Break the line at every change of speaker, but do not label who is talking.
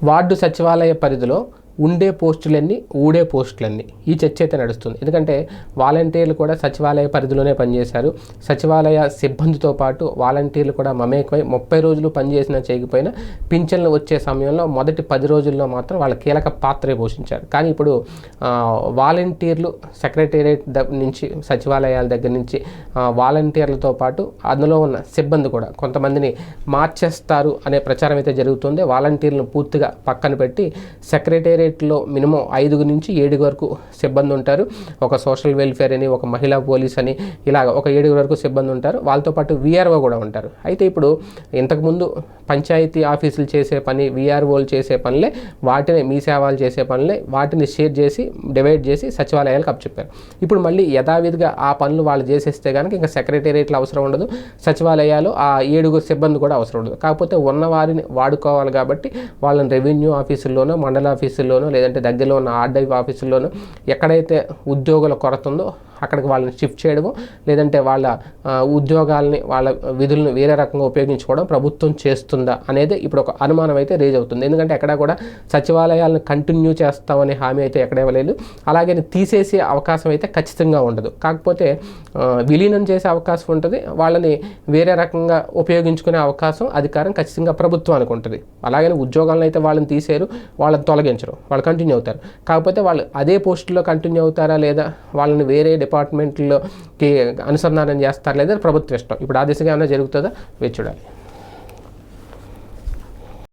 Ward సచివాలయ పరిధిలో ఉండే పోస్టులన్నీ ఊడే పోస్టులన్నీ ఈ చర్చ అయితే నడుస్తుంది. ఎందుకంటే వాలంటీర్లు కూడా సచివాలయ పరిధిలోనే పనిచేశారు. సచివాలయ సిబ్బందితో పాటు వాలంటీర్లు కూడా మమేకమై 30 రోజులు పనిచేసినా చేయకపోయినా పింఛన్లు వచ్చే సమయంలో మొదటి 10 రోజుల్లో మాత్రం వాళ్ళ కీలక పాత్రే పోషించారు. కానీ ఇప్పుడు వాలంటీర్లు సెక్రటేరియట్ నుంచి సచివాలయాల దగ్గర నుంచి వాలంటీర్లతో పాటు అందులో ఉన్న సిబ్బంది కూడా కొంతమందిని మార్చేస్తారు అనే ప్రచారం అయితే జరుగుతుంది. వాలంటీర్లను పూర్తిగా పక్కన పెట్టి సెక్రటేరియట్లో మినిమం 5 నుంచి 7 వరకు సిబ్బంది ఉంటారు. ఒక సోషల్ వెల్ఫేర్ అని, ఒక మహిళా పోలీస్ అని, ఇలాగ ఒక 7 వరకు సిబ్బంది ఉంటారు. వాళ్ళతో పాటు వీఆర్ఓ కూడా ఉంటారు. అయితే ఇప్పుడు ఇంతకుముందు పంచాయతీ ఆఫీసులు చేసే పని, వీఆర్ఓలు చేసే పనులే, వాటిని మీ సేవలు చేసే పనులే, వాటిని షేర్ చేసి డివైడ్ చేసి సచివాలయాలకు అప్పచెప్పారు. ఇప్పుడు మళ్ళీ యథావిధిగా ఆ పనులు వాళ్ళు చేసేస్తే కనుక ఇంకా సెక్రటేరియట్లు అవసరం ఉండదు, సచివాలయాలు ఆ 7 సిబ్బంది కూడా అవసరం ఉండదు. కాకపోతే ఉన్న వారిని వాడుకోవాలి కాబట్టి వాళ్ళని రెవెన్యూ ఆఫీసుల్లోనో, మండల ఆఫీసుల్లోనో, లేదంటే దగ్గరలో ఉన్న ఆర్డీ ఆఫీసుల్లోనో ఎక్కడైతే ఉద్యోగుల కొరత ఉందో అక్కడికి వాళ్ళని షిఫ్ట్ చేయడము, లేదంటే వాళ్ళ ఉద్యోగాలని, వాళ్ళ విధులను వేరే రకంగా ఉపయోగించుకోవడం ప్రభుత్వం చేస్తుందా అనేది ఇప్పుడు ఒక అనుమానం అయితే రేజ్ అవుతుంది. ఎందుకంటే ఎక్కడా కూడా సచివాలయాలను కంటిన్యూ చేస్తామనే హామీ అయితే ఎక్కడ ఇవ్వలేదు. అలాగే తీసేసే అవకాశం అయితే ఖచ్చితంగా ఉండదు. కాకపోతే విలీనం చేసే అవకాశం ఉంటుంది. వాళ్ళని వేరే రకంగా ఉపయోగించుకునే అవకాశం, అధికారం ఖచ్చితంగా ప్రభుత్వానికి ఉంటుంది. అలాగే ఉద్యోగాలను అయితే వాళ్ళని తీసేరు, వాళ్ళని తొలగించరు, వాళ్ళు కంటిన్యూ అవుతారు. కాకపోతే వాళ్ళు అదే పోస్టులో కంటిన్యూ అవుతారా లేదా, వాళ్ళని వేరే డిపార్ట్మెంట్లోకి అనుసంధానం చేస్తారు లేదా ప్రభుత్వ ఇష్టం. ఇప్పుడు ఆ దిశగా ఏమైనా జరుగుతుందా వేచి చూడాలి.